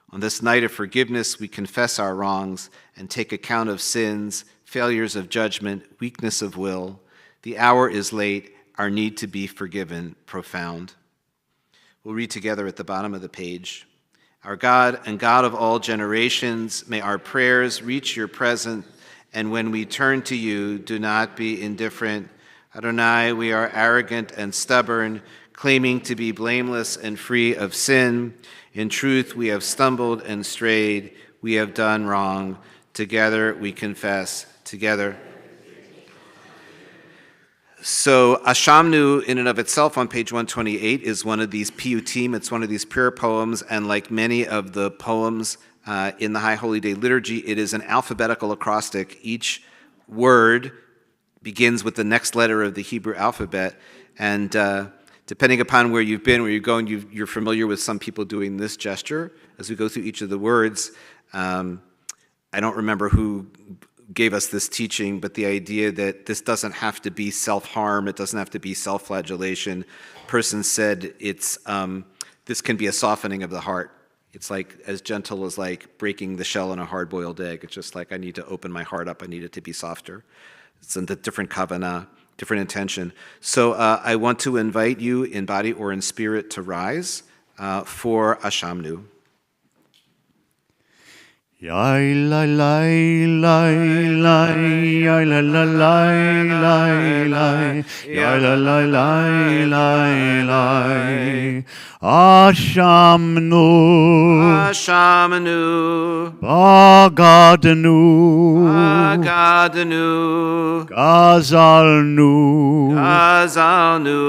On this night of forgiveness, we confess our wrongs and take account of sins, failures of judgment, weakness of will. The hour is late, our need to be forgiven profound. We'll read together at the bottom of the page. Our God and God of all generations, may our prayers reach your presence, and when we turn to you, do not be indifferent. Adonai, we are arrogant and stubborn, claiming to be blameless and free of sin. In truth, we have stumbled and strayed. We have done wrong. Together we confess. Together. So Ashamnu, in and of itself, on page 128, is one of these piyutim. It's one of these prayer poems, and like many of the poems in the High Holy Day liturgy, it is an alphabetical acrostic. Each word begins with the next letter of the Hebrew alphabet, and depending upon where you've been, where you're going, you're familiar with some people doing this gesture as we go through each of the words. I don't remember who gave us this teaching, but the idea that this doesn't have to be self-harm, it doesn't have to be self-flagellation. Person said it's this can be a softening of the heart. It's like as gentle as like breaking the shell in a hard-boiled egg. It's just like I need to open my heart up. I need it to be softer. It's a different kavanah, different intention. So I want to invite you in body or in spirit to rise for Ashamnu. Yai la la la la, yai la la la la la, yai la la la la la. Ashamnu, Ashamanu, Bagadanu, Agadanu, Gazalnu, Gazalnu,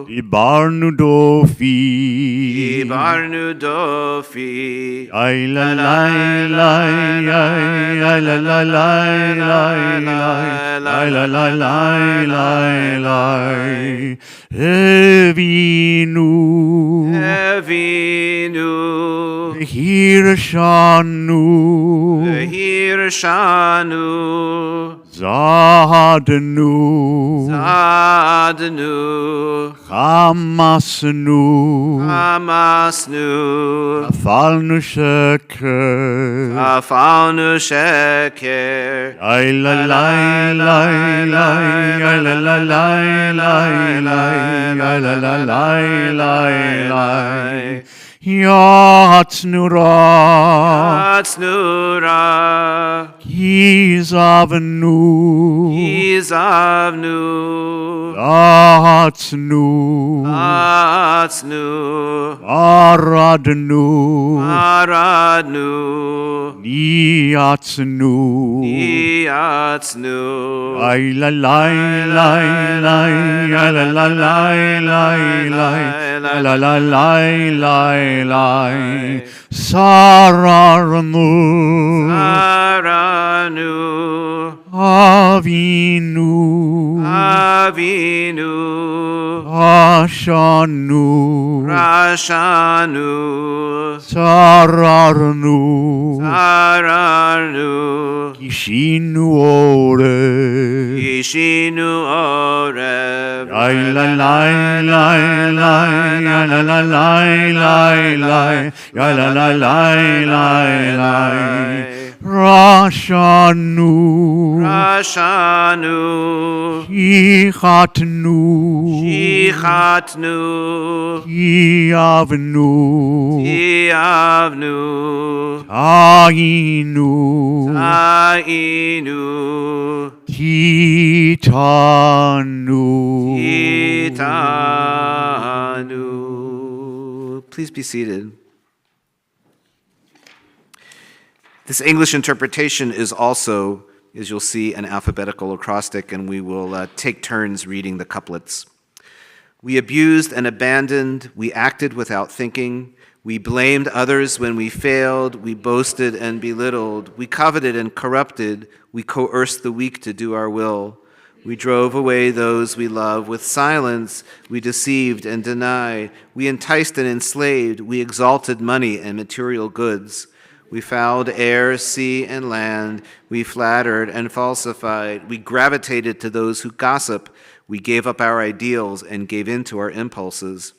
Ibarnu dofi, Ibarnu Dofi, Yai la la la, yai la la la la la, yai la la la la la. Evinu, Evinu, Hirshanu, Hirshanu, Zadanu, Zadanu, Hamasnu, Hamasnu, Afalnu Sheker, Afalnu Sheker, Yai la la la la, yai la la la la la, yai la la la la la. Yatsnura, Atsnura, Gizavnu, Izavnu, Yatsnu, Atsnu, Aradnu, Aradnu, Niyatsnu, Iatsnu, Yai la la la la, yai la la la la la, yai la la la la la. Sararnu, Aranu, Avinu, Avinu, Ashanu, Rashanu, Sararnu, Saranu, Kishinu ore, Ishinu Oreb, Yai la la la la, yai la la la la la, yai la la la la la. Rashanu, Rashanu, Shichatnu, Shichatnu, Yavnu, Iavnu, Tainu, Tainu, Titanu. Itanu. Please be seated. This English interpretation is also, as you'll see, an alphabetical acrostic, and we will take turns reading the couplets. We abused and abandoned, we acted without thinking, we blamed others when we failed, we boasted and belittled, we coveted and corrupted, we coerced the weak to do our will. We drove away those we love with silence, we deceived and denied, we enticed and enslaved, we exalted money and material goods. We fouled air, sea, and land. We flattered and falsified. We gravitated to those who gossip. We gave up our ideals and gave in to our impulses.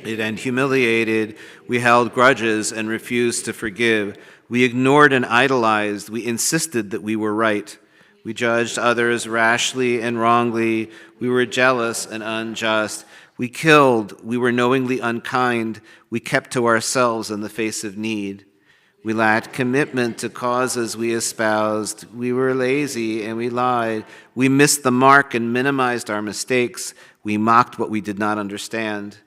And humiliated, we held grudges and refused to forgive. We ignored and idolized. We insisted that we were right. We judged others rashly and wrongly. We were jealous and unjust. We killed. We were knowingly unkind. We kept to ourselves in the face of need. We lacked commitment to causes we espoused. We were lazy and we lied. We missed the mark and minimized our mistakes. We mocked what we did not understand.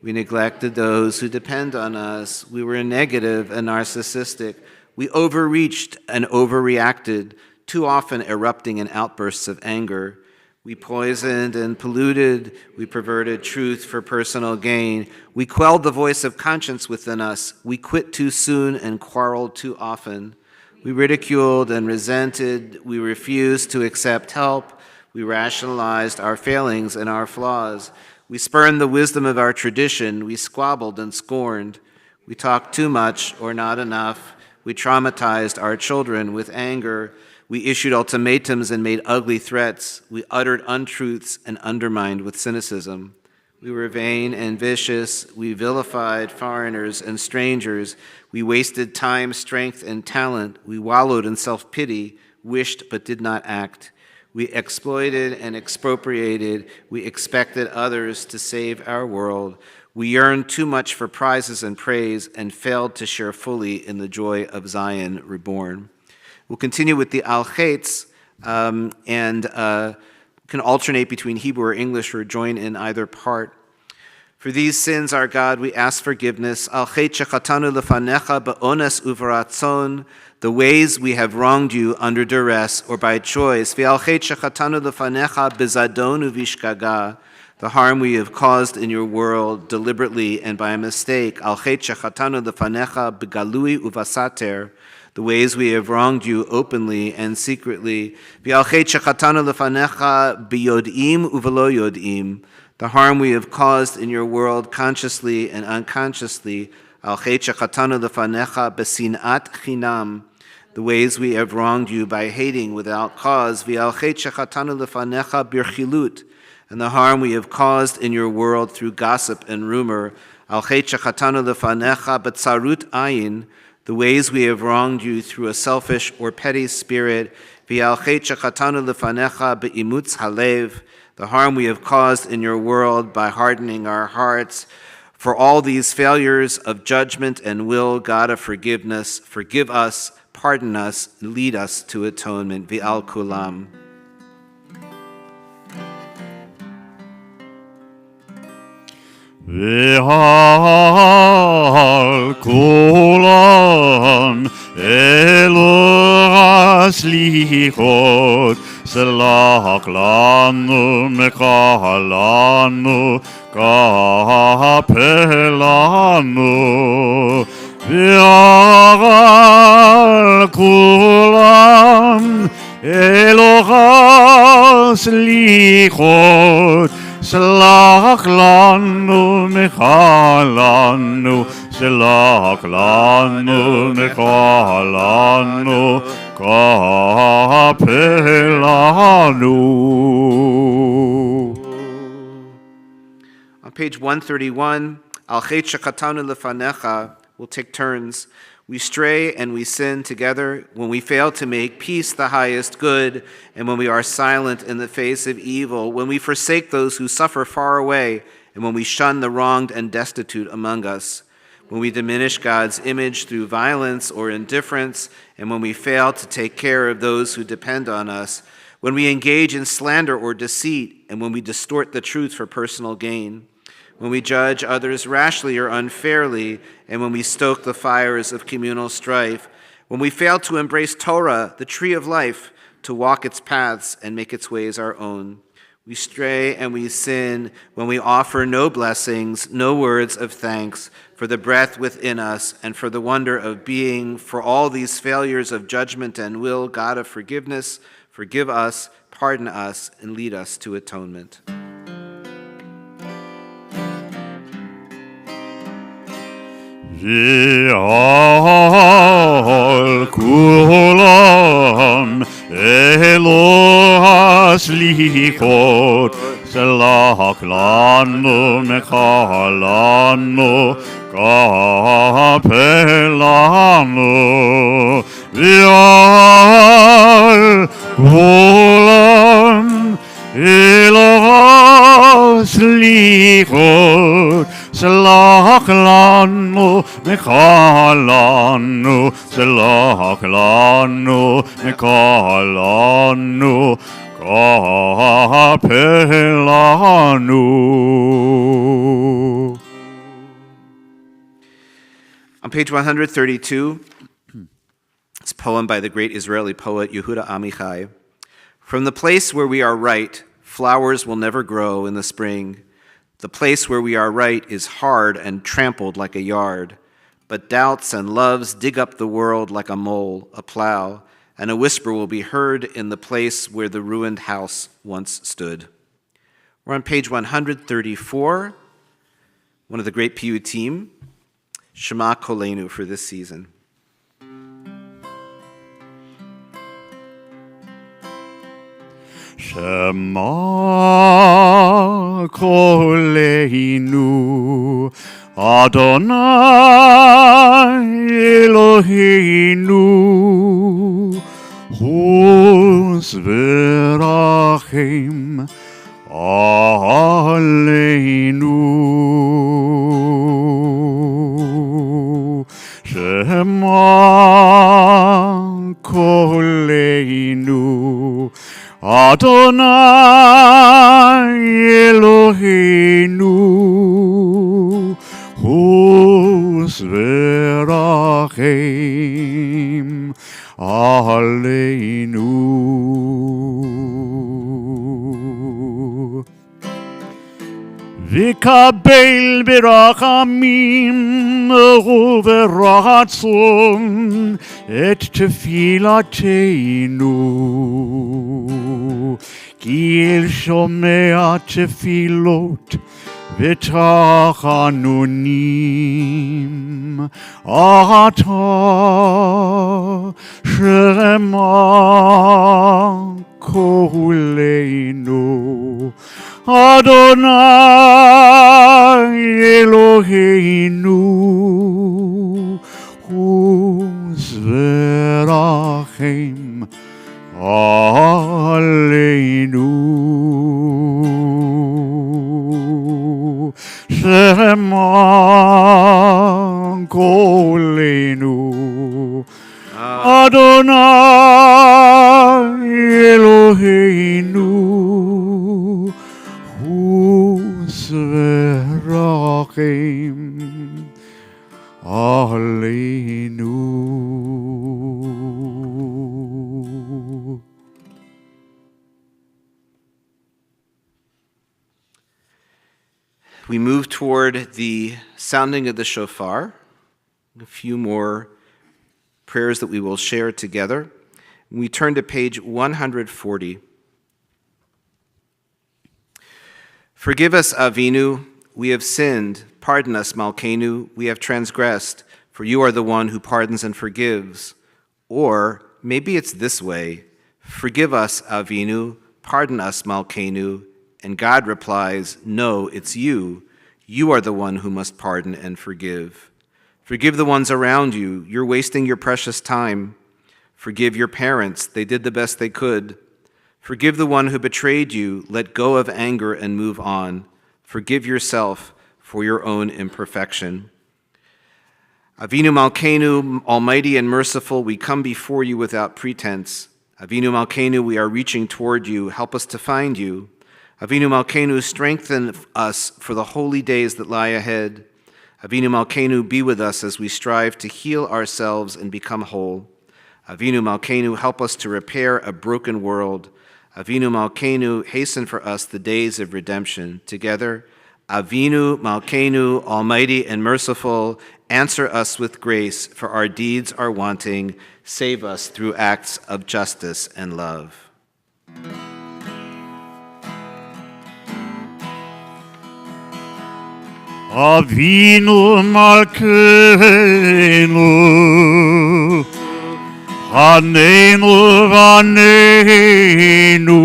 We neglected those who depend on us. We were negative and narcissistic. We overreached and overreacted, too often erupting in outbursts of anger. We poisoned and polluted. We perverted truth for personal gain. We quelled the voice of conscience within us. We quit too soon and quarreled too often. We ridiculed and resented. We refused to accept help. We rationalized our failings and our flaws. We spurned the wisdom of our tradition. We squabbled and scorned. We talked too much or not enough. We traumatized our children with anger. We issued ultimatums and made ugly threats. We uttered untruths and undermined with cynicism. We were vain and vicious. We vilified foreigners and strangers. We wasted time, strength, and talent. We wallowed in self-pity, wished but did not act. We exploited and expropriated. We expected others to save our world. We yearned too much for prizes and praise and failed to share fully in the joy of Zion reborn. We'll continue with the Al-Chetz and can alternate between Hebrew or English or join in either part. For these sins, our God, we ask forgiveness. Al-Chetz shechatanu lefanecha be'ones uveratzon, the ways we have wronged you under duress or by choice. V'al-Chetz shechatanu lefanecha bezadon uvishkaga, the harm we have caused in your world deliberately and by a mistake. Al-Chetz shechatanu lefanecha begalui uvasater, the ways we have wronged you openly and secretly. V'al-Chetz shechatanu lefanecha biyod'im uvelo yod'im, the harm we have caused in your world consciously and unconsciously. Al-Chetz shechatanu lefanecha besinat chinam, the ways we have wronged you by hating without cause. V'al-Chetz shechatanu lefanecha birchilut, and the harm we have caused in your world through gossip and rumor. Al-Chetz shechatanu lefanecha betzarut ayin, the ways we have wronged you through a selfish or petty spirit. V'al-Chetz shechatanu lefanecha be'imutz halev, the harm we have caused in your world by hardening our hearts. For all these failures of judgment and will, God of forgiveness, forgive us, pardon us, lead us to atonement. V'al kulam. V'al kulam elu slichot, Selach lanu mechalanu kapelanu, v'al kulam Eloha slichot, Selach lanu mechalanu, Selach lanu mechalanu kapelanu. On page 131, Al-Chetz shechatanu lefanecha, we'll take turns. We stray and we sin together when we fail to make peace the highest good, and when we are silent in the face of evil, when we forsake those who suffer far away, and when we shun the wronged and destitute among us, when we diminish God's image through violence or indifference, and when we fail to take care of those who depend on us, when we engage in slander or deceit, and when we distort the truth for personal gain, when we judge others rashly or unfairly, and when we stoke the fires of communal strife, when we fail to embrace Torah, the tree of life, to walk its paths and make its ways our own. We stray and we sin when we offer no blessings, no words of thanks for the breath within us and for the wonder of being. For all these failures of judgment and will, God of forgiveness, forgive us, pardon us, and lead us to atonement. V'al kulam Eloha slichot, Selach lanu mechalanu kapelanu, V'al kulam Eloha slichot, Selach lanu mechalanu, Selach lanu mechalanu kapelanu. On page 132, it's a poem by the great Israeli poet Yehuda Amichai. From the place where we are right, flowers will never grow in the spring. The place where we are right is hard and trampled like a yard. But doubts and loves dig up the world like a mole, a plow, and a whisper will be heard in the place where the ruined house once stood. We're on page 134, one of the great piyutim, Shema Kolenu for this season. Shema Kolenu, Adonai Eloheinu, Chus v'rachem aleinu. Adonai Eloheinu hu zverachem aleinu. V'kabel berachamim uveratzon et tefilateinu. Ki el shomea tefilot v'tachanunim. Ata shema koleinu. Adonai Eloheinu hu zverachem aleinu. Shema koleinu. Adonai Eloheinu hu zverachem aleinu. We move toward the sounding of the shofar. A few more prayers that we will share together. We turn to page 140. Forgive us, Avinu, we have sinned. Pardon us, Malkeinu, we have transgressed, for you are the one who pardons and forgives. Or maybe it's this way, forgive us, Avinu, pardon us, Malkeinu, and God replies, no, it's you. You are the one who must pardon and forgive. Forgive the ones around you, you're wasting your precious time. Forgive your parents, they did the best they could. Forgive the one who betrayed you, let go of anger and move on. Forgive yourself for your own imperfection. Avinu Malkeinu, almighty and merciful, we come before you without pretense. Avinu Malkeinu, we are reaching toward you, help us to find you. Avinu Malkeinu, strengthen us for the holy days that lie ahead. Avinu Malkeinu, be with us as we strive to heal ourselves and become whole. Avinu Malkeinu, help us to repair a broken world. Avinu Malkeinu, hasten for us the days of redemption. Together, Avinu Malkeinu, almighty and merciful, answer us with grace, for our deeds are wanting. Save us through acts of justice and love. Avinu Malkeinu, Hanenu Vanenu.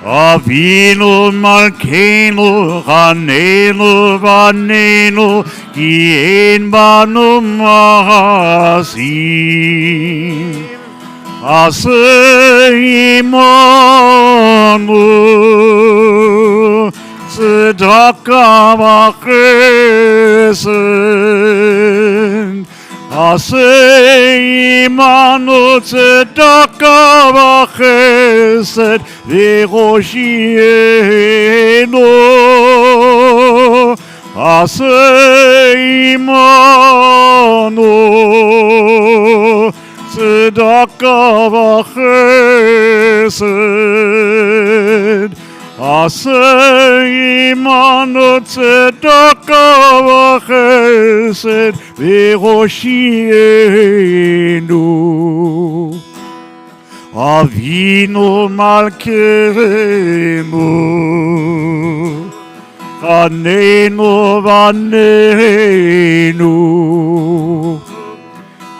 Avinu Malkeinu, Hanenu Vanenu, Ki ein banu maasim. Aseh imanu, tzedaka v'chesed. Aseh imanu tzedaka v'chesed v'roshienu. Aseh imanu tzedaka v'chesed. Aseh imanu tzedaka v'chesed v'roshienu. Avinu Malkeinu, Hanenu Vanenu.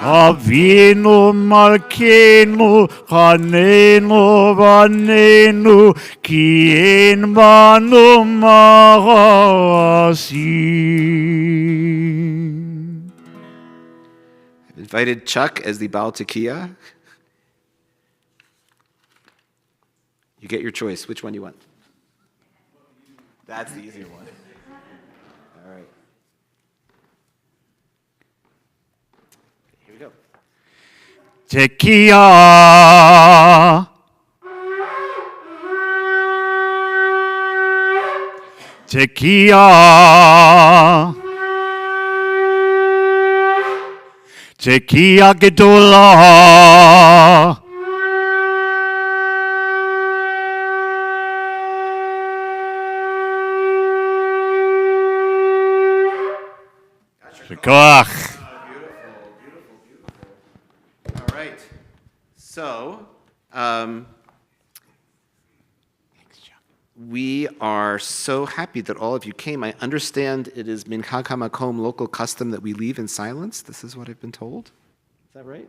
Avinu Malkeinu, Hanenu Vanenu, Ki ein banu maasim. I've invited Chuck as the Baal Tekiah. You get your choice. Which one you want? That's the easier one. All right. Here we go. Tekiah. Tekiah. Tekiah Gedolah. Shkoach. All right. So, we are so happy that all of you came. I understand it is Minhag HaMakom, local custom, that we leave in silence. This is what I've been told. Is that right?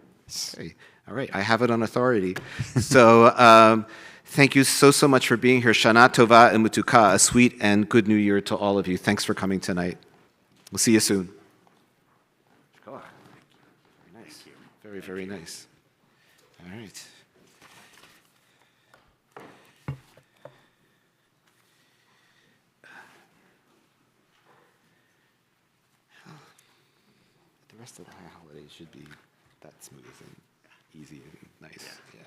Okay. All right. I have it on authority. So, thank you so much for being here. Shana Tova and Mutuka, a sweet and good new year to all of you. Thanks for coming tonight. We'll see you soon. Very nice. Very, very nice. All right. The rest of the holidays should be that smooth and easy and nice. Yeah.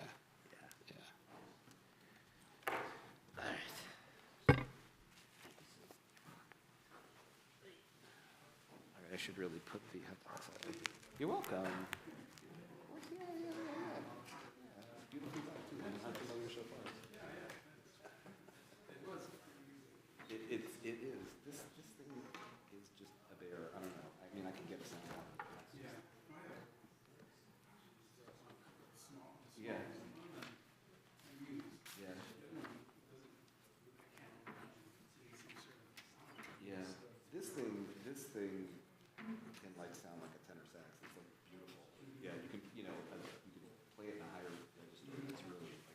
All right. All right. I should really put the headphones on. You're welcome. It is. This thing is just a bear. I don't know. I mean, I can get a sound out. Yeah. Yeah. Yeah. This thing